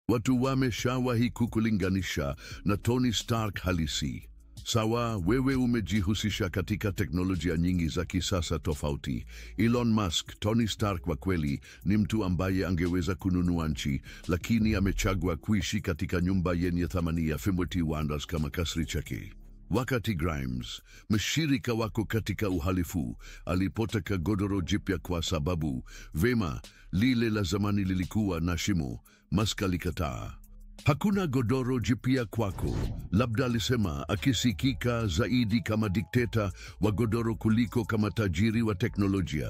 Watu wameshawahi kukulinganisha na Tony Stark halisi. Sawa, wewe umejihusisha katika teknolojia nyingi za kisasa tofauti. Elon Musk, Tony Stark wa kweli, ni mtu ambaye angeweza kununua nchi, lakini amechagua kuishi katika nyumba yenye thamani ya $50 kama kasri chake. Wakati Grimes, mshirika wako katika uhalifu, alipotaka godoro jipya kwa sababu vema lile la zamani lilikuwa na shimo, Musk alikataa. Hakuna godoro jipya kwako, labda alisema, akisikika zaidi kama dikteta wa godoro kuliko kama tajiri wa teknolojia.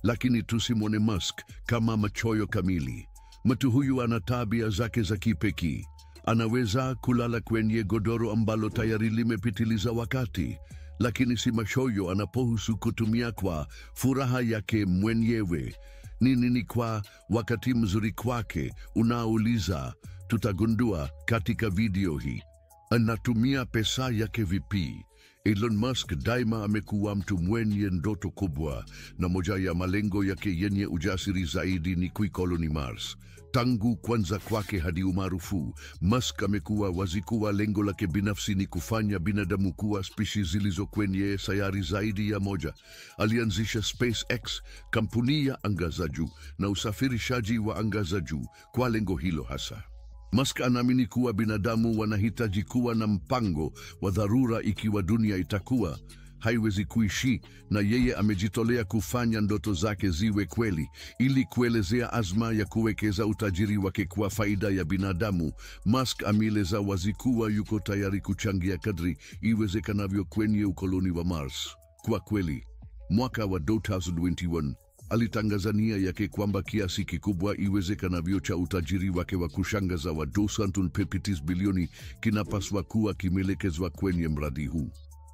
Lakini tusimwone Musk kama machoyo kamili. Mtu huyu ana tabia zake za kipekee. Anaweza kulala kwenye godoro ambalo tayari limepitiliza wakati, lakini si machoyo anapohusu kutumia kwa furaha yake mwenyewe. Ni kwa wakati mzuri kwake, unauliza. Tutagundua katika video hii. Anatumia pesa yake vipi? Elon Musk daima amekuwa mtu mwenye ndoto kubwa, na moja ya malengo yake yenye ujasiri zaidi ni kuikoloni Mars. Tangu kwanza kwake hadi umaarufu, Musk amekuwa wazi kuwa lengo lake binafsi ni kufanya binadamu kuwa spishi zilizo kwenye sayari zaidi ya moja. Alianzisha SpaceX, kampuni ya anga za juu na usafirishaji wa anga za juu, kwa lengo hilo hasa. Musk anaamini kuwa binadamu wanahitaji kuwa na mpango wa dharura ikiwa dunia itakuwa haiwezi kuishi, na yeye amejitolea kufanya ndoto zake ziwe kweli. Ili kuelezea azma ya kuwekeza utajiri wake kwa faida ya binadamu, Musk ameeleza wazi kuwa yuko tayari kuchangia kadri iwezekanavyo kwenye ukoloni wa Mars. Kwa kweli, mwaka wa 2021 alitangaza nia yake kwamba kiasi kikubwa iwezekanavyo cha utajiri wake wa kushangaza wa $250 bilioni kinapaswa kuwa kimeelekezwa kwenye mradi huu.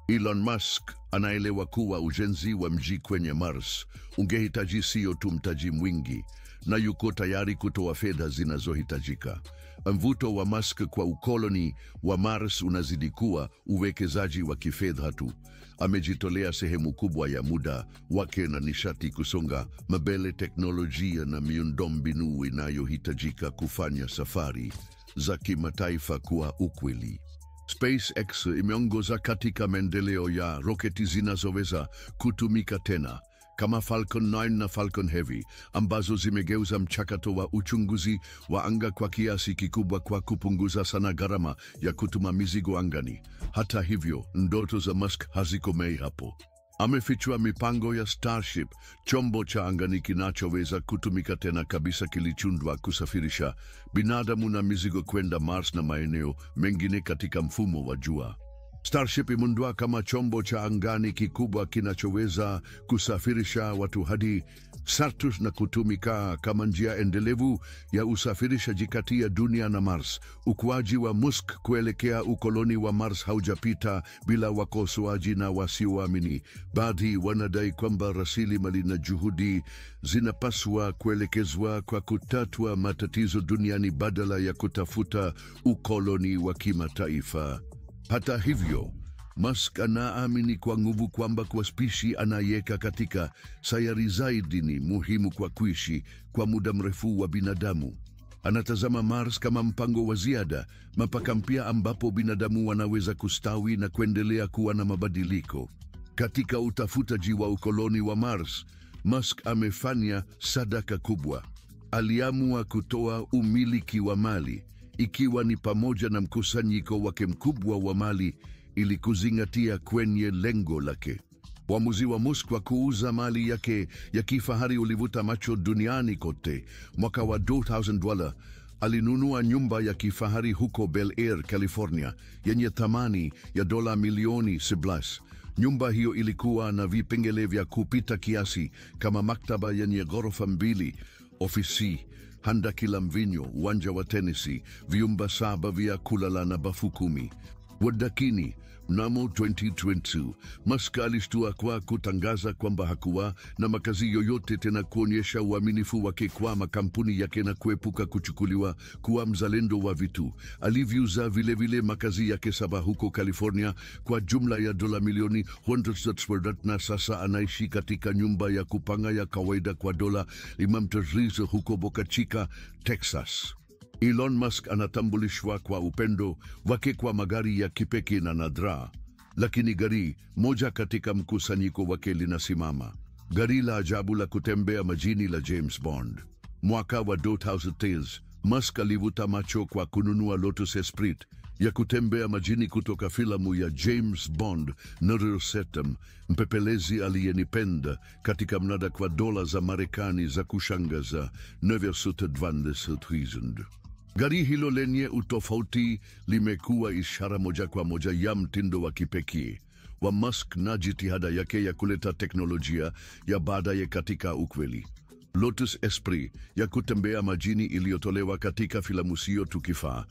Elon Musk anaelewa kuwa ujenzi wa mji kwenye Mars ungehitaji sio tu mtaji mwingi, na yuko tayari kutoa fedha zinazohitajika. Mvuto wa Musk kwa ukoloni wa Mars unazidi kuwa uwekezaji wa kifedha tu. Amejitolea sehemu kubwa ya muda wake na nishati kusonga mbele teknolojia na miundombinu inayohitajika kufanya safari za kimataifa kwa ukweli. SpaceX imeongoza katika maendeleo ya roketi zinazoweza kutumika tena, kama Falcon 9 na Falcon Heavy, ambazo zimegeuza mchakato wa uchunguzi wa anga kwa kiasi kikubwa kwa kupunguza sana gharama ya kutuma mizigo angani. Hata hivyo, ndoto za Musk hazikomei hapo. Amefichua mipango ya Starship, chombo cha angani kinachoweza kutumika tena kabisa, kilichundwa kusafirisha binadamu na mizigo kwenda Mars na maeneo mengine katika mfumo wa jua. Starship imeundwa kama chombo cha angani kikubwa kinachoweza kusafirisha watu hadi Saturn na kutumika kama njia endelevu ya usafirishaji kati ya dunia na Mars. Ukuaji wa Musk kuelekea ukoloni wa Mars haujapita bila wakosoaji na wasioamini. Baadhi wanadai kwamba rasilimali na juhudi zinapaswa kuelekezwa kwa kutatua matatizo duniani badala ya kutafuta ukoloni wa kimataifa. Hata hivyo, Musk anaamini kwa nguvu kwamba kwa spishi anayeka katika sayari zaidi ni muhimu kwa kuishi kwa muda mrefu wa binadamu. Anatazama Mars kama mpango wa ziada, mpaka mpya ambapo binadamu wanaweza kustawi na kuendelea kuwa na mabadiliko. Katika utafutaji wa ukoloni wa Mars, Musk amefanya sadaka kubwa. Aliamua kutoa umiliki wa mali, ikiwa ni pamoja na mkusanyiko wake mkubwa wa mali, ili kuzingatia kwenye lengo lake. Uamuzi wa Musk wa kuuza mali yake ya kifahari ulivuta macho duniani kote. Mwaka wa $2,000 alinunua nyumba ya kifahari huko Bel Air, California, yenye thamani ya dola milioni 17. Nyumba hiyo ilikuwa na vipengele vya kupita kiasi, kama maktaba yenye ghorofa 2, ofisi, handaki la mvinyo, uwanja wa tenisi, vyumba 7 vya kulala na bafu 10. Wadakini, mnamo 2022, Musk alishtua kwa kutangaza kwamba hakuwa na makazi yoyote tena, kuonyesha uaminifu wake kwa makampuni yake na kuepuka kuchukuliwa kuwa mzalendo wa vitu. Aliviuza vile makazi yake 7 huko California kwa jumla ya dola milioni 100, na sasa anaishi katika nyumba ya kupanga ya kawaida kwa dola $5,000 huko Boca Chica, Texas. Elon Musk anatambulishwa kwa upendo wake kwa magari ya kipekee na nadra, lakini gari moja katika mkusanyiko wake linasimama: gari la ajabu la kutembea majini la James Bond. Mwaka wa 2000, Musk alivuta macho kwa kununua Lotus Esprit ya kutembea majini kutoka filamu ya James Bond 007, mpepelezi aliyenipenda, katika mnada kwa dola za Marekani za kushangaza $920,000. Gari hilo lenye utofauti limekuwa ishara moja kwa moja ya mtindo wa kipekee wa Musk na jitihada yake ya kuleta teknolojia ya baadaye katika ukweli. Lotus Esprit ya kutembea majini iliyotolewa katika filamu sio tu kifaa,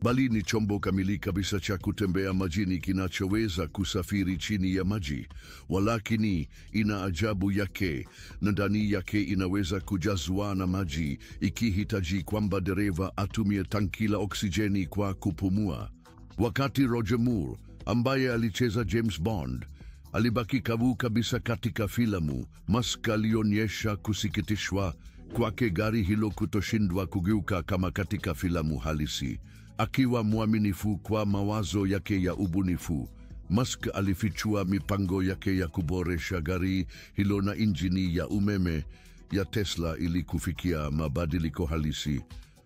bali ni chombo kamili kabisa cha kutembea majini kinachoweza kusafiri chini ya maji. Walakini ina ajabu yake, na ndani yake inaweza kujazwa na maji ikihitaji kwamba dereva atumie tanki la oksijeni kwa kupumua. Wakati Roger Moore, ambaye alicheza James Bond, alibaki kavu kabisa katika filamu, Musk alionyesha kusikitishwa kwake gari hilo kutoshindwa kugeuka kama katika filamu halisi. Akiwa mwaminifu kwa mawazo yake ya ubunifu, Musk alifichua mipango yake ya kuboresha gari hilo na injini ya umeme ya Tesla ili kufikia mabadiliko halisi.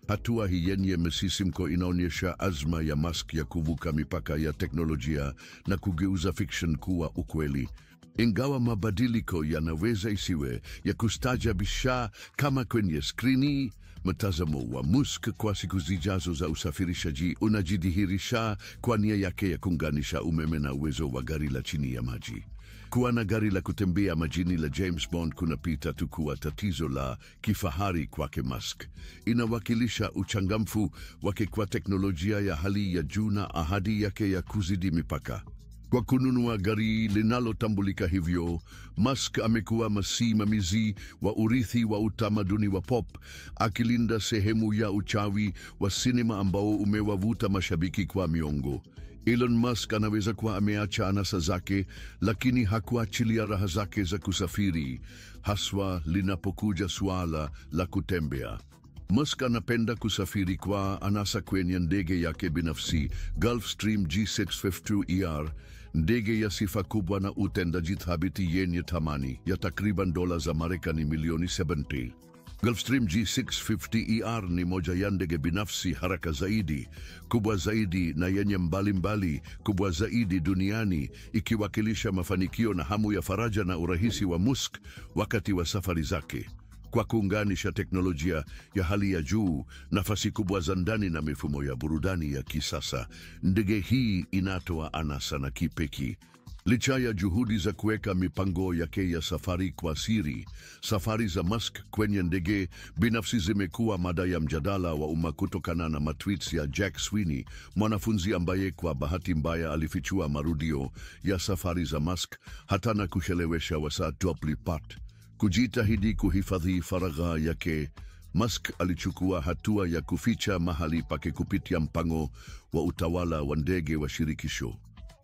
Hatua hii yenye msisimko inaonyesha azma ya Musk ya kuvuka mipaka ya teknolojia na kugeuza fiction kuwa ukweli. Ingawa mabadiliko yanaweza isiwe ya kustaajabisha kama kwenye skrini, mtazamo wa Musk kwa siku zijazo za usafirishaji unajidhihirisha kwa nia yake ya kuunganisha umeme na uwezo wa gari la chini ya maji. Kuwa na gari la kutembea majini la James Bond kunapita tu kuwa tatizo la kifahari kwake Musk. Inawakilisha uchangamfu wake kwa teknolojia ya hali ya juu na ahadi yake ya kuzidi mipaka. Kwa kununua gari linalotambulika hivyo, Musk amekuwa msimamizi wa urithi wa utamaduni wa pop, akilinda sehemu ya uchawi wa sinema ambao umewavuta mashabiki kwa miongo. Elon Musk anaweza kuwa ameacha anasa zake, lakini hakuachilia raha zake za kusafiri, haswa linapokuja suala la kutembea. Musk anapenda kusafiri kwa anasa kwenye ndege yake binafsi, Gulfstream G650ER, ndege ya sifa kubwa na utendaji thabiti yenye thamani ya takriban dola za Marekani milioni 70. Gulfstream G650ER ni moja ya ndege binafsi haraka zaidi, kubwa zaidi na yenye mbalimbali kubwa zaidi duniani, ikiwakilisha mafanikio na hamu ya faraja na urahisi wa Musk wakati wa safari zake. Kwa kuunganisha teknolojia ya hali ya juu, nafasi kubwa za ndani na mifumo ya burudani ya kisasa, ndege hii inatoa anasa na kipekee. Licha ya juhudi za kuweka mipango yake ya safari kwa siri, safari za Musk kwenye ndege binafsi zimekuwa mada ya mjadala wa umma kutokana na matweets ya Jack Sweeney, mwanafunzi ambaye kwa bahati mbaya alifichua marudio ya safari za Musk hata na kuchelewesha wasaa Part. Kujitahidi kuhifadhi faragha yake, Musk alichukua hatua ya kuficha mahali pake kupitia mpango wa utawala wa ndege wa shirikisho.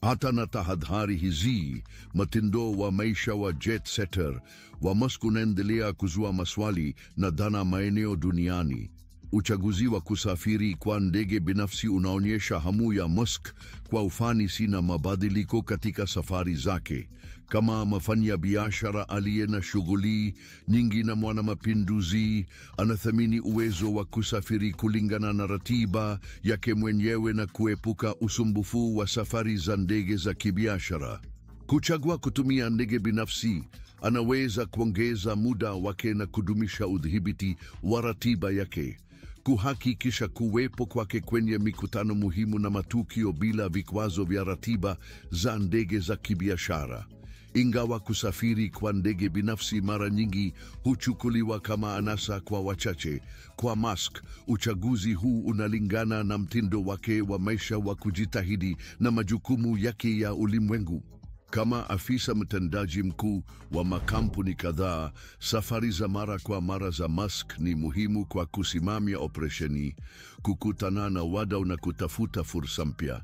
Hata na tahadhari hizi, mtindo wa maisha wa jet setter wa Musk unaendelea kuzua maswali na dhana maeneo duniani. Uchaguzi wa kusafiri kwa ndege binafsi unaonyesha hamu ya Musk kwa ufanisi na mabadiliko katika safari zake. Kama mfanyabiashara aliye na shughuli nyingi na mwanamapinduzi, anathamini uwezo wa kusafiri kulingana na ratiba yake mwenyewe na kuepuka usumbufu wa safari za ndege za kibiashara. Kuchagua kutumia ndege binafsi, anaweza kuongeza muda wake na kudumisha udhibiti wa ratiba yake, kuhakikisha kuwepo kwake kwenye mikutano muhimu na matukio bila vikwazo vya ratiba za ndege za kibiashara. Ingawa kusafiri kwa ndege binafsi mara nyingi huchukuliwa kama anasa kwa wachache, kwa Musk uchaguzi huu unalingana na mtindo wake wa maisha wa kujitahidi na majukumu yake ya ulimwengu. Kama afisa mtendaji mkuu wa makampuni kadhaa, safari za mara kwa mara za Musk ni muhimu kwa kusimamia operesheni, kukutana na wadau na kutafuta fursa mpya.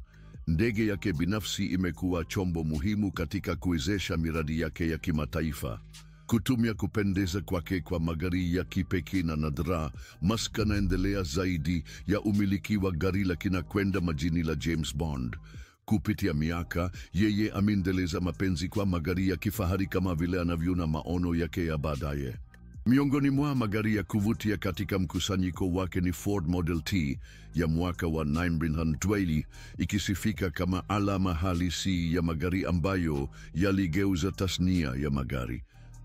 Ndege yake binafsi imekuwa chombo muhimu katika kuwezesha miradi yake ya kimataifa. Kutumia kupendeza kwake kwa magari ya kipekee na nadra, Musk anaendelea zaidi ya umiliki wa gari la kinakwenda majini la James Bond. Kupitia miaka, yeye ameendeleza mapenzi kwa magari ya kifahari kama vile anavyoona maono yake ya baadaye. Miongoni mwa magari ya kuvutia katika mkusanyiko wake ni Ford Model T ya mwaka wa 1920, ikisifika kama alama halisi ya magari ambayo yaligeuza tasnia ya magari.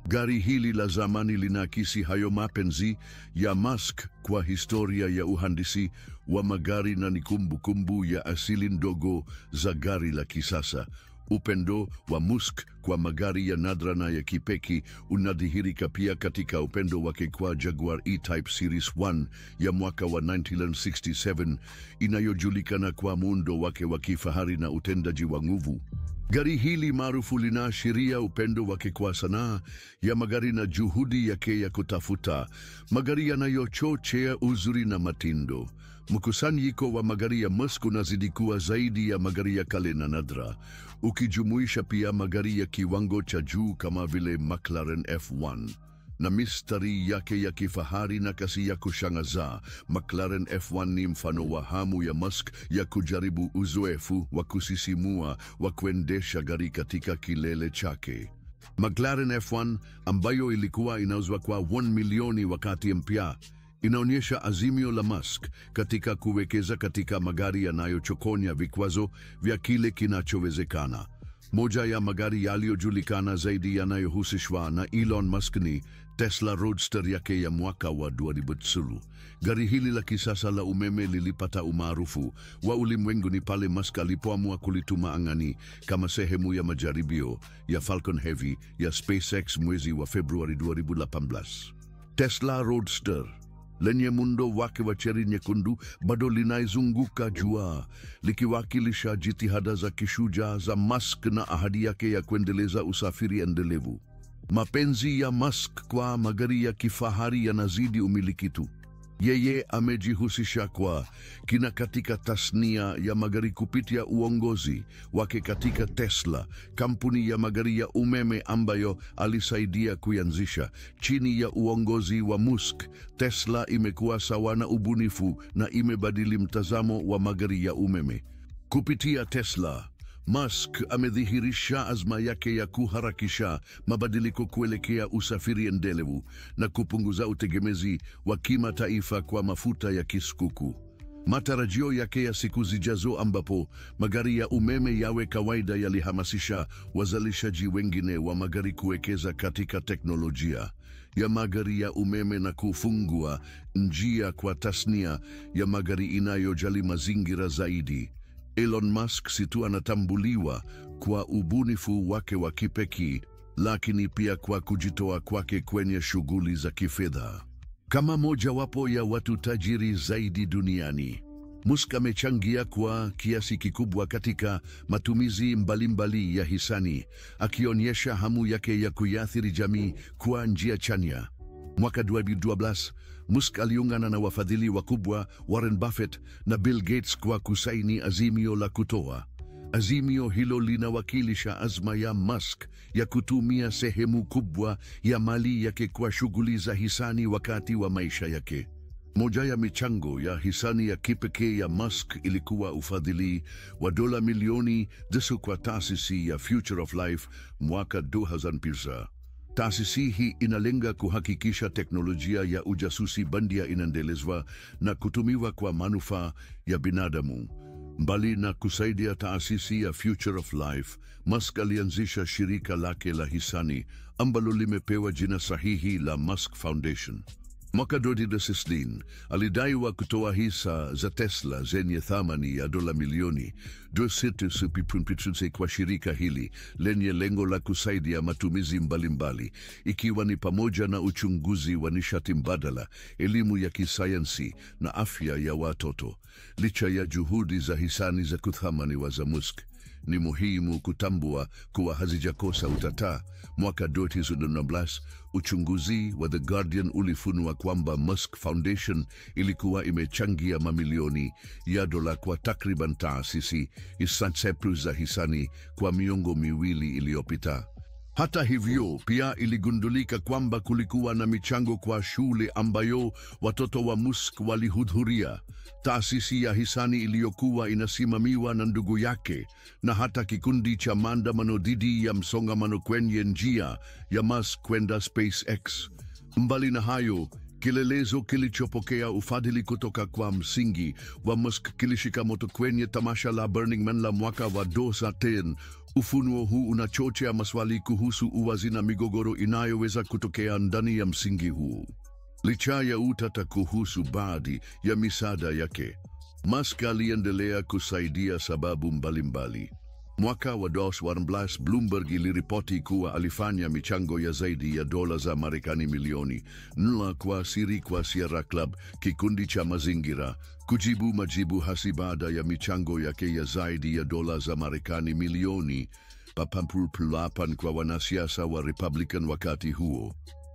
Gari hili la zamani linaakisi hayo mapenzi ya Musk kwa historia ya uhandisi wa magari na ni kumbukumbu ya asili ndogo za gari la kisasa. Upendo wa Musk kwa magari ya nadra na ya kipekee unadhihirika pia katika upendo wake kwa Jaguar E-Type Series 1 ya mwaka wa 1967, inayojulikana kwa muundo wake wa kifahari na utendaji wa nguvu. Gari hili maarufu linaashiria upendo wake kwa sanaa ya magari na juhudi yake ya kutafuta magari yanayochochea uzuri na matindo. Mkusanyiko wa magari ya Musk unazidi kuwa zaidi ya magari ya kale na nadra, ukijumuisha pia magari ya kiwango cha juu kama vile McLaren F1. Na mistari yake ya kifahari na kasi ya kushangaza, McLaren F1 ni mfano wa hamu ya Musk ya kujaribu uzoefu wa kusisimua wa kuendesha gari katika kilele chake. McLaren F1, ambayo ilikuwa inauzwa kwa 1 milioni wakati mpya, inaonyesha azimio la Musk katika kuwekeza katika magari yanayochokonya vikwazo vya kile kinachowezekana. Moja ya magari yaliyojulikana zaidi yanayohusishwa na Elon Musk ni Tesla Roadster yake ya mwaka wa 2010. Gari hili la kisasa la umeme lilipata umaarufu wa ulimwenguni pale Musk alipoamua kulituma angani kama sehemu ya majaribio ya Falcon Heavy ya SpaceX mwezi wa Februari 2018. Tesla Roadster lenye muundo wake wa cheri nyekundu bado linaizunguka jua, likiwakilisha jitihada za kishujaa za Musk na ahadi yake ya kuendeleza usafiri endelevu. Mapenzi ya Musk kwa magari ya kifahari yanazidi umiliki tu. Yeye amejihusisha kwa kina katika tasnia ya magari kupitia uongozi wake katika Tesla, kampuni ya magari ya umeme ambayo alisaidia kuanzisha. Chini ya uongozi wa Musk, Tesla imekuwa sawa na ubunifu na imebadili mtazamo wa magari ya umeme. Kupitia Tesla, Musk amedhihirisha azma yake ya kuharakisha mabadiliko kuelekea usafiri endelevu na kupunguza utegemezi wa kimataifa kwa mafuta ya kisukuku. Matarajio yake ya siku zijazo ambapo magari ya umeme yawe kawaida yalihamasisha wazalishaji wengine wa magari kuwekeza katika teknolojia ya magari ya umeme na kufungua njia kwa tasnia ya magari inayojali mazingira zaidi. Elon Musk si tu anatambuliwa kwa ubunifu wake wa kipekee, lakini pia kwa kujitoa kwake kwenye shughuli za kifedha. Kama mojawapo ya watu tajiri zaidi duniani, Musk amechangia kwa kiasi kikubwa katika matumizi mbalimbali ya hisani, akionyesha hamu yake ya kuiathiri jamii kwa njia chanya. Mwaka 2012, Musk aliungana na wafadhili wakubwa Warren Buffett na Bill Gates kwa kusaini azimio la kutoa. Azimio hilo linawakilisha azma ya Musk ya kutumia sehemu kubwa ya mali yake kwa shughuli za hisani wakati wa maisha yake. Moja ya michango ya hisani ya kipekee ya Musk ilikuwa ufadhili wa dola milioni 10 kwa taasisi ya Future of Life mwaka 2009. Taasisi hii inalenga kuhakikisha teknolojia ya ujasusi bandia inaendelezwa na kutumiwa kwa manufaa ya binadamu. Mbali na kusaidia taasisi ya Future of Life, Musk alianzisha shirika lake la hisani ambalo limepewa jina sahihi la Musk Foundation. Mwaka 2016 alidaiwa kutoa hisa za Tesla zenye thamani ya dola milioni 2.6 kwa shirika hili lenye lengo la kusaidia matumizi mbalimbali, ikiwa ni pamoja na uchunguzi wa nishati mbadala, elimu ya kisayansi na afya ya watoto. Licha ya juhudi za hisani za kuthaminiwa za Musk, ni muhimu kutambua kuwa hazijakosa utata. Mwaka 2019, uchunguzi wa The Guardian ulifunua kwamba Musk Foundation ilikuwa imechangia mamilioni ya dola kwa takriban taasisi za hisani kwa miongo miwili iliyopita. Hata hivyo, pia iligundulika kwamba kulikuwa na michango kwa shule ambayo watoto wa Musk walihudhuria, taasisi ya hisani iliyokuwa inasimamiwa na ndugu yake, na hata kikundi cha maandamano dhidi ya msongamano kwenye njia ya Musk kwenda SpaceX. Mbali na hayo, kilelezo kilichopokea ufadhili kutoka kwa msingi wa Musk kilishika moto kwenye tamasha la Burning Man la mwaka wa 2010. Ufunuo huu unachochea maswali kuhusu uwazi na migogoro inayoweza kutokea ndani ya msingi huu. Licha ya utata kuhusu baadhi ya misaada yake, Musk aliendelea kusaidia sababu mbalimbali. Mwaka wa 2014, Bloomberg iliripoti kuwa alifanya michango ya zaidi ya dola za Marekani milioni 4 kwa siri kwa Sierra Club, kikundi cha mazingira, kujibu majibu hasi baada ya michango yake ya zaidi ya dola za Marekani milioni 8 kwa wanasiasa wa Republican wakati huo.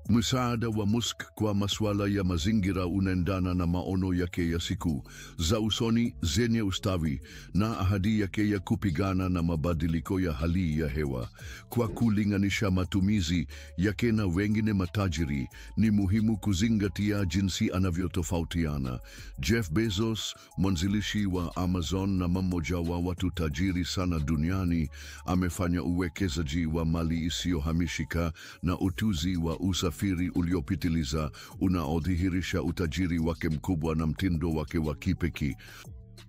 Msaada wa Musk kwa masuala ya mazingira unaendana na maono yake ya siku za usoni zenye ustawi na ahadi yake ya kupigana na mabadiliko ya hali ya hewa. Kwa kulinganisha matumizi yake na wengine matajiri, ni muhimu kuzingatia jinsi anavyotofautiana. Jeff Bezos, mwanzilishi wa Amazon na mmoja wa watu tajiri sana duniani, amefanya uwekezaji wa mali isiyohamishika na utuzi wa usafiri uliopitiliza unaodhihirisha utajiri wake mkubwa na mtindo wake wa kipekee.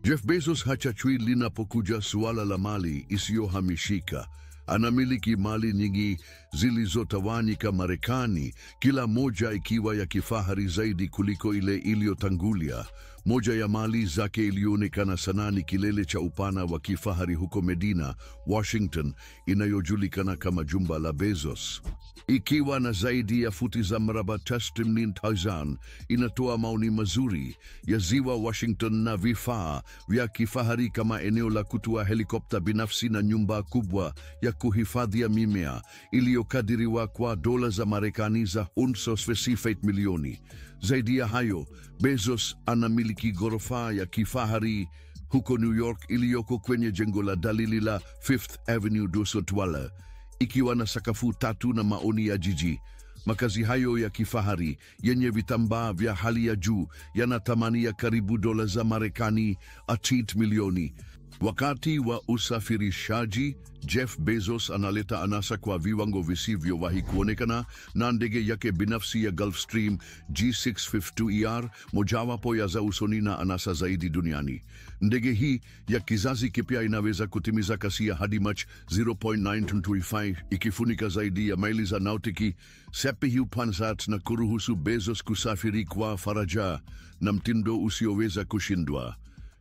Jeff Bezos hachachui linapokuja suala la mali isiyohamishika. Anamiliki mali nyingi zilizotawanyika Marekani, kila moja ikiwa ya kifahari zaidi kuliko ile iliyotangulia. Moja ya mali zake ilionekana sana ni kilele cha upana wa kifahari huko Medina, Washington, inayojulikana kama jumba la Bezos. Ikiwa na zaidi ya futi za mraba 10,000, inatoa maoni mazuri ya ziwa Washington na vifaa vya kifahari kama eneo la kutua helikopta binafsi na nyumba kubwa ya kuhifadhia mimea iliyokadiriwa kwa dola za Marekani za 1.8 milioni. Zaidi ya hayo, Bezos anamiliki ghorofa ya kifahari huko New York iliyoko kwenye jengo la dalili la Fifth Avenue Dosotwala, ikiwa na sakafu 3 na maoni ya jiji. Makazi hayo ya kifahari yenye vitambaa vya hali ya juu yana thamani ya karibu dola za Marekani 8 milioni. Wakati wa usafirishaji, Jeff Bezos analeta anasa kwa viwango visivyowahi kuonekana na ndege yake binafsi ya Gulfstream G650ER, mojawapo ya za usoni na anasa zaidi duniani. Ndege hii ya kizazi kipya inaweza kutimiza kasi ya hadi Mach 0.925, ikifunika zaidi ya maili za nautiki sepihupansat na kuruhusu Bezos kusafiri kwa faraja na mtindo usioweza kushindwa.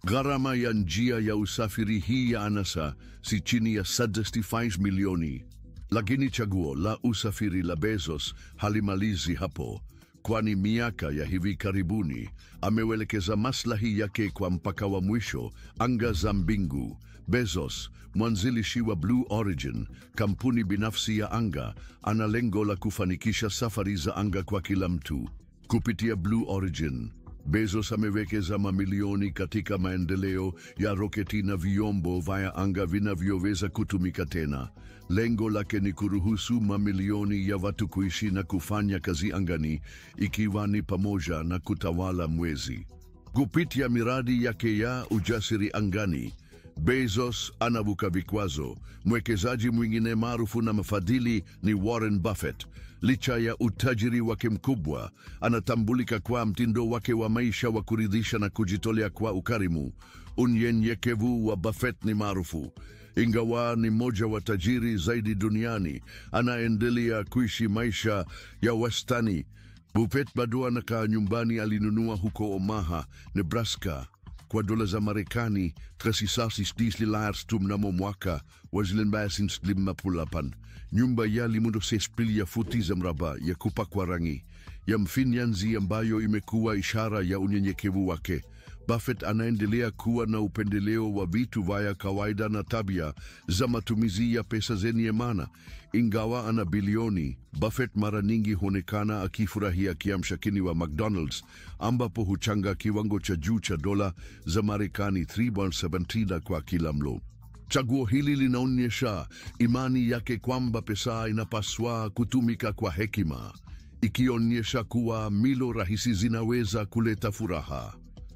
Gharama ya njia ya usafiri hii ya anasa si chini ya 65 milioni. Lakini chaguo la usafiri la Bezos halimalizi hapo, kwani miaka ya hivi karibuni amewelekeza maslahi yake kwa mpaka wa mwisho, anga za mbingu. Bezos, mwanzilishi wa Blue Origin, kampuni binafsi ya anga, ana lengo la kufanikisha safari za anga kwa kila mtu. Kupitia Blue Origin, Bezos amewekeza mamilioni katika maendeleo ya roketi na vyombo vya anga vinavyoweza kutumika tena. Lengo lake ni kuruhusu mamilioni ya watu kuishi na kufanya kazi angani, ikiwa ni pamoja na kutawala mwezi. Kupitia miradi yake ya ujasiri angani, Bezos anavuka vikwazo. Mwekezaji mwingine maarufu na mfadhili ni Warren Buffett. Licha ya utajiri wake mkubwa, anatambulika kwa mtindo wake wa maisha wa kuridhisha na kujitolea kwa ukarimu. Unyenyekevu wa Buffett ni maarufu. Ingawa ni mmoja wa tajiri zaidi duniani, anaendelea kuishi maisha ya wastani. Buffett bado anakaa nyumbani alinunua huko Omaha, Nebraska, kwa dola za Marekani 360 mnamo mwaka wa 1958. Nyumba ya limundo 6 futi za mraba ya kupakwa rangi ya mfinyanzi ambayo imekuwa ishara ya unyenyekevu wake. Buffett anaendelea kuwa na upendeleo wa vitu vya kawaida na tabia za matumizi ya pesa zenye maana. Ingawa ana bilioni, Buffett mara nyingi huonekana akifurahia kiamsha kinywa wa McDonald's, ambapo huchanga kiwango cha juu cha dola za Marekani 3.17 kwa kila mlo. Chaguo hili linaonyesha imani yake kwamba pesa inapaswa kutumika kwa hekima, ikionyesha kuwa milo rahisi zinaweza kuleta furaha.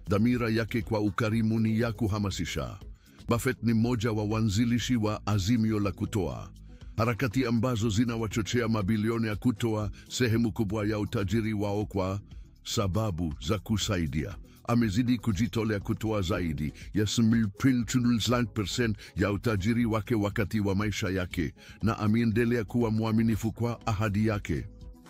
Dhamira yake kwa ukarimu ni ya kuhamasisha. Buffett ni mmoja wa wanzilishi wa azimio la kutoa, harakati ambazo zinawachochea mabilioni ya kutoa sehemu kubwa ya utajiri wao kwa sababu za kusaidia. Amezidi kujitolea kutoa zaidi ya 10% ya utajiri wake wakati wa maisha yake, na ameendelea kuwa mwaminifu kwa ahadi yake.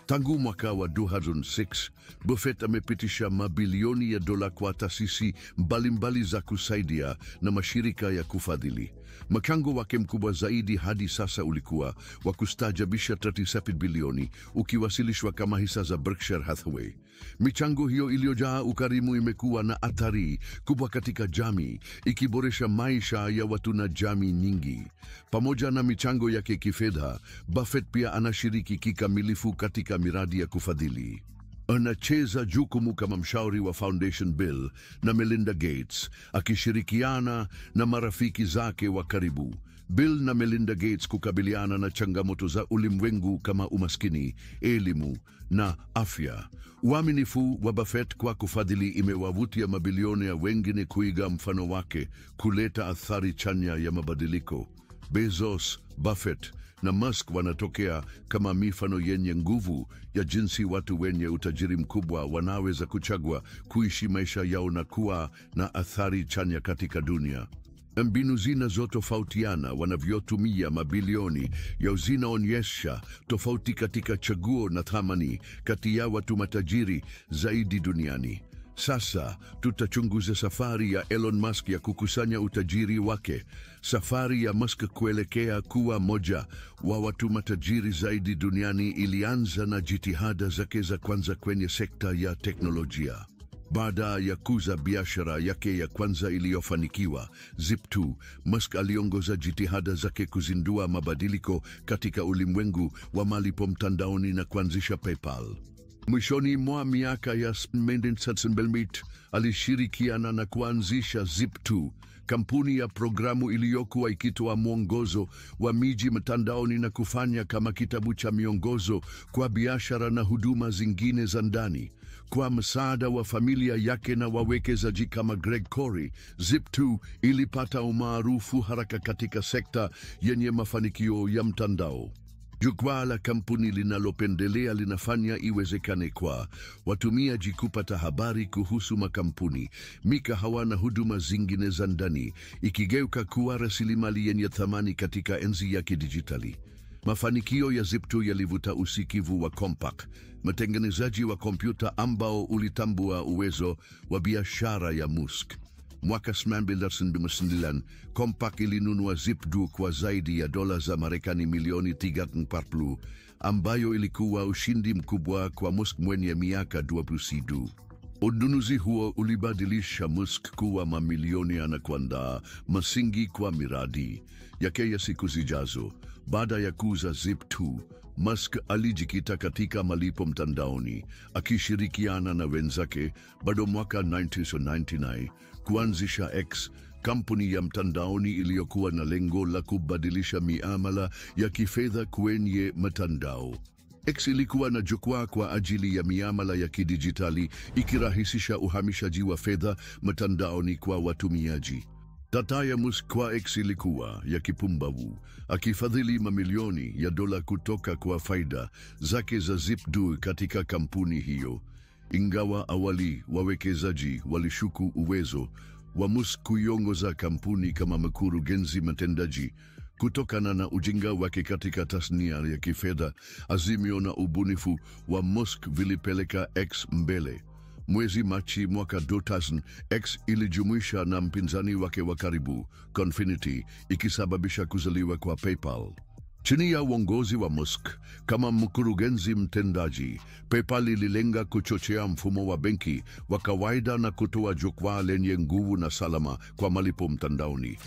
Tangu mwaka wa 2006, Buffett amepitisha mabilioni ya dola kwa taasisi mbalimbali za kusaidia na mashirika ya kufadhili. Mchango wake mkubwa zaidi hadi sasa ulikuwa wa kustaajabisha 37 bilioni, ukiwasilishwa kama hisa za Berkshire Hathaway. Michango hiyo iliyojaa ukarimu imekuwa na athari kubwa katika jamii, ikiboresha maisha ya watu na jamii nyingi. Pamoja na michango yake kifedha, Buffett pia anashiriki kikamilifu katika miradi ya kufadhili. Anacheza jukumu kama mshauri wa Foundation Bill na Melinda Gates, akishirikiana na marafiki zake wa karibu. Bill na Melinda Gates kukabiliana na changamoto za ulimwengu kama umaskini, elimu na afya. Uaminifu wa Buffett kwa kufadhili imewavutia mabilioni ya wengine kuiga mfano wake, kuleta athari chanya ya mabadiliko. Bezos, Buffett na Musk wanatokea kama mifano yenye nguvu ya jinsi watu wenye utajiri mkubwa wanaweza kuchagua kuishi maisha yao na kuwa na athari chanya katika dunia. Mbinu zinazotofautiana wanavyotumia mabilioni yao zinaonyesha tofauti katika chaguo na thamani kati ya watu matajiri zaidi duniani. Sasa tutachunguza safari ya Elon Musk ya kukusanya utajiri wake. Safari ya Musk kuelekea kuwa moja wa watu matajiri zaidi duniani ilianza na jitihada zake za kwanza kwenye sekta ya teknolojia. Baada ya kuza biashara yake ya kwanza iliyofanikiwa, Zip2, Musk aliongoza jitihada zake kuzindua mabadiliko katika ulimwengu wa malipo mtandaoni na kuanzisha PayPal. Mwishoni mwa miaka ya 1990 alishirikiana na kuanzisha Zip2, kampuni ya programu iliyokuwa ikitoa mwongozo wa miji mtandaoni na kufanya kama kitabu cha miongozo kwa biashara na huduma zingine za ndani. Kwa msaada wa familia yake na wawekezaji kama Greg Corey, Zip2 ilipata umaarufu haraka katika sekta yenye mafanikio ya mtandao. Jukwaa la kampuni linalopendelea linafanya iwezekane kwa watumiaji kupata habari kuhusu makampuni, mikahawa na huduma zingine za ndani, ikigeuka kuwa rasilimali yenye thamani katika enzi ya kidijitali. Mafanikio ya Zip2 yalivuta usikivu wa Compaq, mtengenezaji wa kompyuta ambao ulitambua uwezo wa biashara ya Musk. Mwaka 1999, Compaq ilinunua Zip2 kwa zaidi ya dola za Marekani milioni 34, ambayo ilikuwa ushindi mkubwa kwa Musk mwenye miaka 20. Ununuzi huo ulibadilisha Musk kuwa mamilionea na kuandaa msingi kwa miradi yake ya siku zijazo. Baada ya kuuza Zip2, Musk alijikita katika malipo mtandaoni, akishirikiana na wenzake bado mwaka 1999 kuanzisha X, kampuni ya mtandaoni iliyokuwa na lengo la kubadilisha miamala ya kifedha kwenye mtandao. X ilikuwa na jukwaa kwa ajili ya miamala ya kidijitali, ikirahisisha uhamishaji wa fedha mtandaoni kwa watumiaji. Data ya Musk kwa X ilikuwa ya kipumbavu, akifadhili mamilioni ya dola kutoka kwa faida zake za Zip2 katika kampuni hiyo. Ingawa awali wawekezaji walishuku uwezo wa Musk kuiongoza kampuni kama mkurugenzi mtendaji, kutokana na ujinga wake katika tasnia ya kifedha, azimio na ubunifu wa Musk vilipeleka X mbele. Mwezi Machi mwaka 2000, X ilijumuisha na mpinzani wake wa karibu, Confinity, ikisababisha kuzaliwa kwa PayPal. Chini ya uongozi wa Musk kama mkurugenzi mtendaji, PayPal ililenga kuchochea mfumo wa benki wa kawaida na kutoa jukwaa lenye nguvu na salama kwa malipo mtandaoni.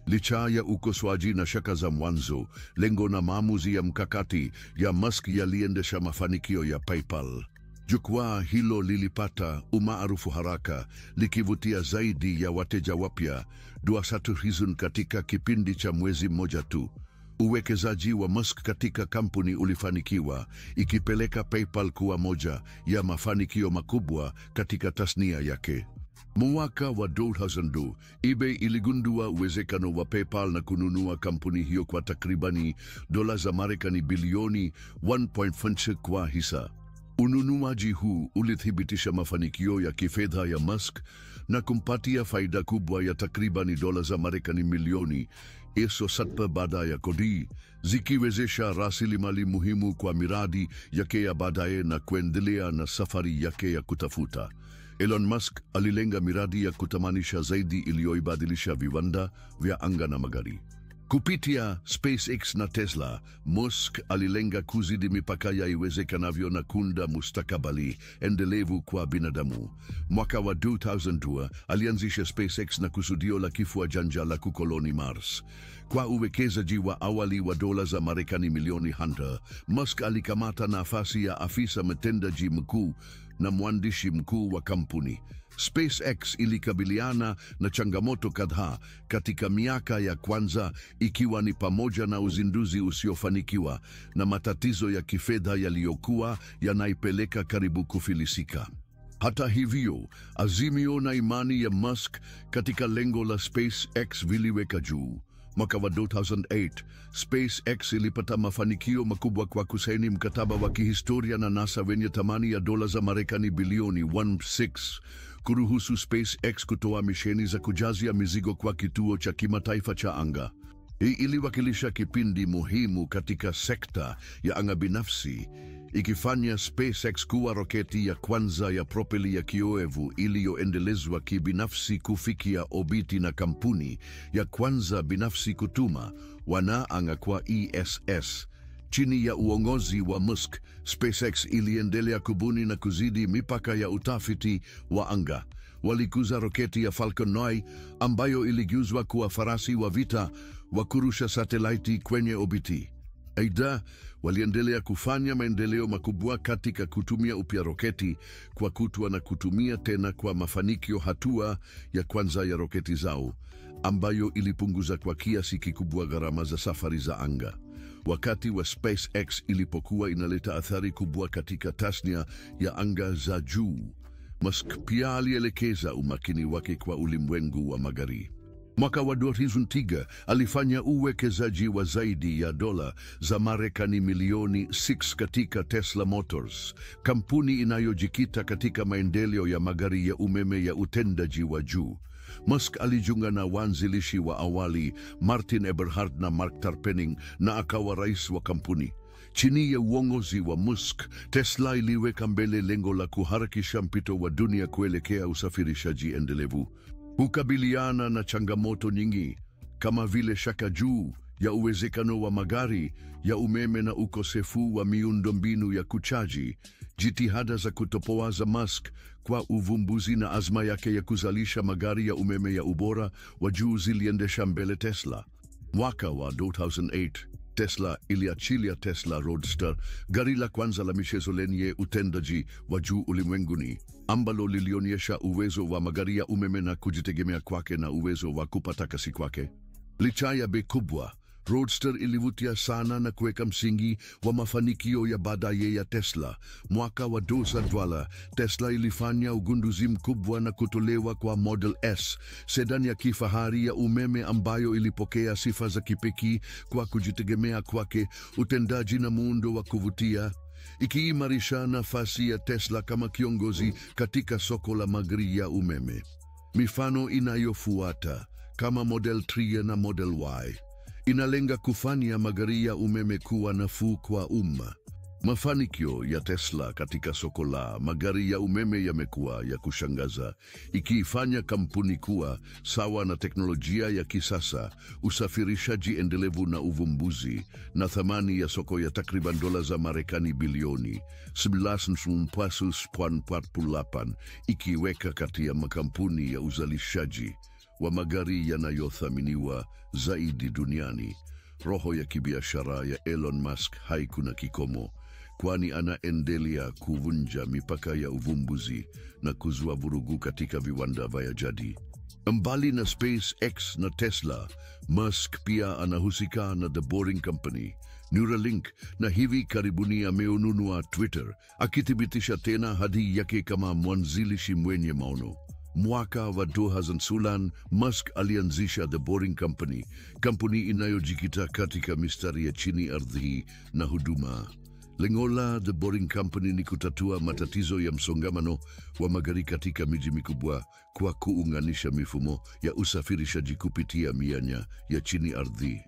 Licha ya ukosoaji na shaka za mwanzo, lengo na maamuzi ya mkakati ya Musk yaliendesha mafanikio ya PayPal. Jukwaa hilo lilipata umaarufu haraka, likivutia zaidi ya wateja wapya 200,000 katika kipindi cha mwezi mmoja tu. Uwekezaji wa Musk katika kampuni ulifanikiwa, ikipeleka PayPal kuwa moja ya mafanikio makubwa katika tasnia yake. Mwaka wa 2002, eBay iligundua uwezekano wa PayPal na kununua kampuni hiyo kwa takribani dola za Marekani bilioni 1.5 kwa hisa. Ununuaji huu ulithibitisha mafanikio ya kifedha ya Musk na kumpatia faida kubwa ya takribani dola za Marekani milioni 7 baada ya kodi, zikiwezesha rasilimali muhimu kwa miradi yake ya baadaye na kuendelea na safari yake ya kutafuta. Elon Musk alilenga miradi ya kutamanisha zaidi iliyoibadilisha viwanda vya anga na magari. Kupitia SpaceX na Tesla, Musk alilenga kuzidi mipaka ya iwezekanavyo na kuunda mustakabali endelevu kwa binadamu. Mwaka wa 2002 alianzisha SpaceX na kusudio la kifua janja la kukoloni Mars. Kwa uwekezaji wa awali wa dola za Marekani milioni 100, Musk alikamata nafasi ya afisa mtendaji mkuu na mwandishi mkuu wa kampuni. SpaceX ilikabiliana na changamoto kadhaa katika miaka ya kwanza, ikiwa ni pamoja na uzinduzi usiofanikiwa na matatizo ya kifedha yaliyokuwa yanaipeleka karibu kufilisika. Hata hivyo, azimio na imani ya Musk katika lengo la SpaceX viliweka juu. Mwaka wa 2008, SpaceX ilipata mafanikio makubwa kwa kusaini mkataba wa kihistoria na NASA wenye thamani ya dola za Marekani bilioni 16, kuruhusu SpaceX kutoa misheni za kujazia mizigo kwa kituo cha kimataifa cha anga. Hii iliwakilisha kipindi muhimu katika sekta ya anga binafsi, ikifanya SpaceX kuwa roketi ya kwanza ya propeli ya kioevu iliyoendelezwa kibinafsi kufikia obiti na kampuni ya kwanza binafsi kutuma wanaanga kwa ISS. Chini ya uongozi wa Musk, SpaceX iliendelea kubuni na kuzidi mipaka ya utafiti wa anga. Walikuza roketi ya Falcon 9 ambayo iligeuzwa kuwa farasi wa vita wa kurusha satelaiti kwenye obiti. Aidha, waliendelea kufanya maendeleo makubwa katika kutumia upya roketi kwa kutwa na kutumia tena kwa mafanikio hatua ya kwanza ya roketi zao, ambayo ilipunguza kwa kiasi kikubwa gharama za safari za anga. Wakati wa SpaceX ilipokuwa inaleta athari kubwa katika tasnia ya anga za juu, Musk pia alielekeza umakini wake kwa ulimwengu wa magari. Mwaka wa 2003 alifanya uwekezaji wa zaidi ya dola za Marekani milioni 6 katika Tesla Motors, kampuni inayojikita katika maendeleo ya magari ya umeme ya utendaji wa juu. Musk alijiunga na waanzilishi wa awali Martin Eberhard na Mark Tarpenning na akawa rais wa kampuni. Chini ya uongozi wa Musk, Tesla iliweka mbele lengo la kuharakisha mpito wa dunia kuelekea usafirishaji endelevu. Hukabiliana na changamoto nyingi kama vile shaka juu ya uwezekano wa magari ya umeme na ukosefu wa miundombinu ya kuchaji. Jitihada za kutopoa za Musk kwa uvumbuzi na azma yake ya kuzalisha magari ya umeme ya ubora wa juu ziliendesha mbele Tesla. Mwaka wa 2008, Tesla iliachilia Tesla Roadster, gari la kwanza la michezo lenye utendaji wa juu ulimwenguni, ambalo lilionyesha uwezo wa magari ya umeme na kujitegemea kwake na uwezo wa kupata kasi kwake. Licha ya bei kubwa, Roadster ilivutia sana na kuweka msingi wa mafanikio ya baadaye ya Tesla. Mwaka wa 2012, Tesla ilifanya ugunduzi mkubwa na kutolewa kwa Model S, sedan ya kifahari ya umeme ambayo ilipokea sifa za kipekee kwa kujitegemea kwake, utendaji na muundo wa kuvutia, ikiimarisha nafasi ya Tesla kama kiongozi katika soko la magari ya umeme. Mifano inayofuata kama Model 3 na Model Y inalenga kufanya magari ya umeme kuwa nafuu kwa umma. Mafanikio ya Tesla katika soko la magari ya umeme yamekuwa ya kushangaza, ikiifanya kampuni kuwa sawa na teknolojia ya kisasa, usafirishaji endelevu na uvumbuzi, na thamani ya soko ya takriban dola za Marekani bilioni 11.48, ikiweka kati ya makampuni ya uzalishaji wa magari yanayothaminiwa zaidi duniani. Roho ya kibiashara ya Elon Musk haikuna kikomo. kwani anaendelea kuvunja mipaka ya uvumbuzi na kuzua vurugu katika viwanda vya jadi. Mbali na SpaceX na Tesla, Musk pia anahusika na The Boring Company, Neuralink na hivi karibuni ameununua Twitter, akithibitisha tena hadhi yake kama mwanzilishi mwenye maono. Mwaka wa 2000 Musk alianzisha The Boring Company, kampuni inayojikita katika mistari ya chini ardhi na huduma. Lengo la The Boring Company ni kutatua matatizo ya msongamano wa magari katika miji mikubwa kwa kuunganisha mifumo ya usafirishaji kupitia mianya ya chini ardhi.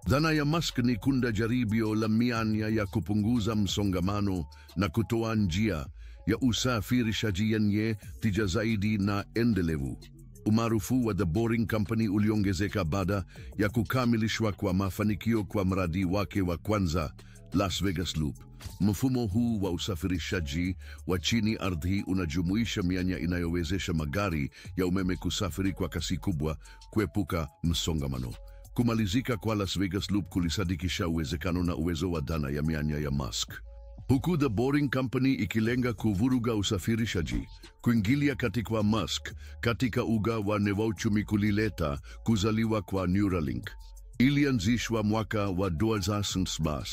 Dhana ya Musk ni kunda jaribio la mianya ya kupunguza msongamano na kutoa njia ya usafirishaji yenye tija zaidi na endelevu. Umaarufu wa The Boring Company uliongezeka baada ya kukamilishwa kwa mafanikio kwa mradi wake wa kwanza, Las Vegas Loop. Mfumo huu wa usafirishaji wa chini ardhi unajumuisha mianya inayowezesha magari ya umeme kusafiri kwa kasi kubwa, kuepuka msongamano. Kumalizika kwa Las Vegas Loop kulisadikisha uwezekano na uwezo wa dhana ya mianya ya Musk. Huku The Boring Company ikilenga kuvuruga usafirishaji, kuingilia katika Musk katika uga wa neurochumi kulileta kuzaliwa kwa Neuralink. Ilianzishwa mwaka wa 2007.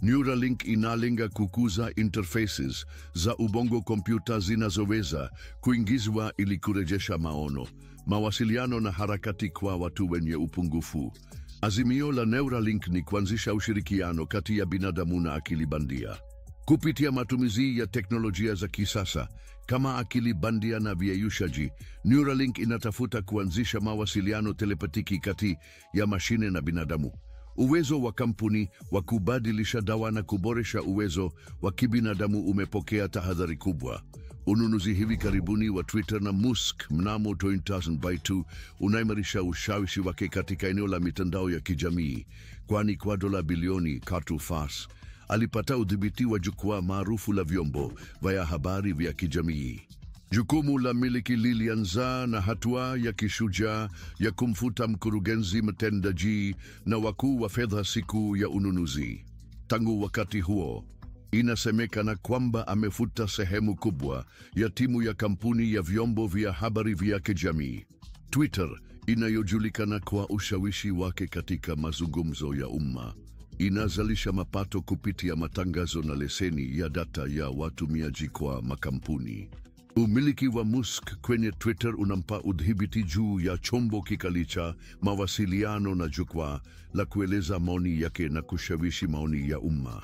Neuralink inalenga kukuza interfaces za ubongo kompyuta zinazoweza kuingizwa ili kurejesha maono, mawasiliano na harakati kwa watu wenye upungufu. Azimio la Neuralink ni kuanzisha ushirikiano kati ya binadamu na akili bandia. Kupitia matumizi ya teknolojia za kisasa kama akili bandia na viyeyushaji, Neuralink inatafuta kuanzisha mawasiliano telepatiki kati ya mashine na binadamu. Uwezo wa kampuni wa kubadilisha dawa na kuboresha uwezo wa kibinadamu umepokea tahadhari kubwa. Ununuzi hivi karibuni wa Twitter na Musk mnamo 2002 unaimarisha ushawishi wake katika eneo la mitandao ya kijamii, kwani kwa dola bilioni 3 alipata udhibiti wa jukwaa maarufu la vyombo vya habari vya kijamii. Jukumu la miliki lilianza na hatua ya kishujaa ya kumfuta mkurugenzi mtendaji na wakuu wa fedha siku ya ununuzi. Tangu wakati huo, inasemekana kwamba amefuta sehemu kubwa ya timu ya kampuni ya vyombo vya habari vya kijamii. Twitter, inayojulikana kwa ushawishi wake katika mazungumzo ya umma, inazalisha mapato kupitia matangazo na leseni ya data ya watumiaji kwa makampuni. Umiliki wa Musk kwenye Twitter unampa udhibiti juu ya chombo kikali cha mawasiliano na jukwaa la kueleza maoni yake na kushawishi maoni ya umma.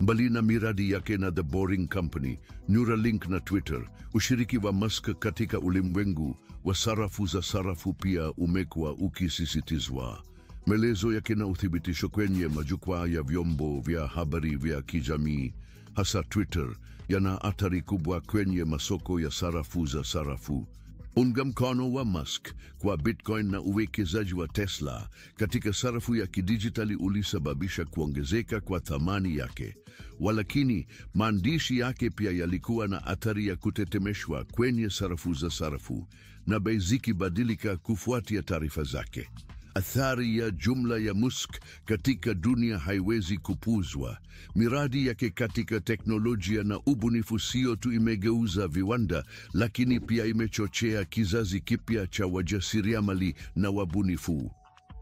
Mbali na miradi yake na The Boring Company, Neuralink na Twitter, ushiriki wa Musk katika ulimwengu wa sarafu za sarafu pia umekuwa ukisisitizwa. Maelezo yake na uthibitisho kwenye majukwaa ya vyombo vya habari vya kijamii, hasa Twitter, yana athari kubwa kwenye masoko ya sarafu za sarafu. Unga mkono wa Musk kwa Bitcoin na uwekezaji wa Tesla katika sarafu ya kidijitali ulisababisha kuongezeka kwa thamani yake. Walakini, maandishi yake pia yalikuwa na athari ya kutetemeshwa kwenye sarafu za sarafu na bei zikibadilika kufuatia taarifa zake. Athari ya jumla ya Musk katika dunia haiwezi kupuuzwa. Miradi yake katika teknolojia na ubunifu sio tu imegeuza viwanda, lakini pia imechochea kizazi kipya cha wajasiriamali na wabunifu.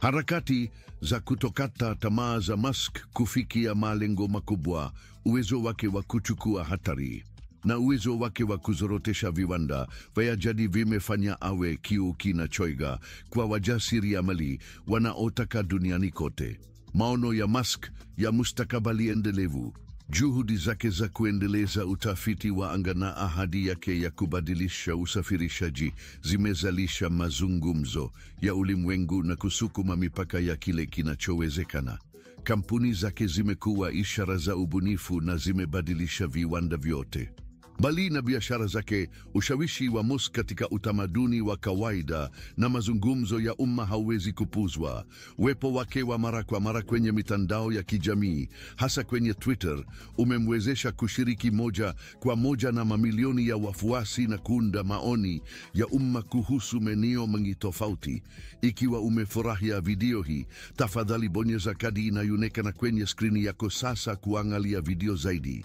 Harakati za kutokata tamaa za Musk kufikia malengo makubwa, uwezo wake wa kuchukua hatari na uwezo wake wa kuzorotesha viwanda vya jadi vimefanya awe kiu kinachoiga kwa wajasiriamali wanaotaka duniani kote. Maono ya Musk ya mustakabali endelevu, juhudi zake za kuendeleza utafiti wa anga na ahadi yake ya kubadilisha usafirishaji zimezalisha mazungumzo ya ulimwengu na kusukuma mipaka ya kile kinachowezekana. Kampuni zake zimekuwa ishara za ubunifu na zimebadilisha viwanda vyote. Mbali na biashara zake, ushawishi wa Musk katika utamaduni wa kawaida na mazungumzo ya umma hauwezi kupuuzwa. Uwepo wake wa mara kwa mara kwenye mitandao ya kijamii, hasa kwenye Twitter, umemwezesha kushiriki moja kwa moja na mamilioni ya wafuasi na kuunda maoni ya umma kuhusu maeneo mengi tofauti. Ikiwa umefurahia video hii, tafadhali bonyeza kadi inayoonekana kwenye skrini yako sasa kuangalia video zaidi.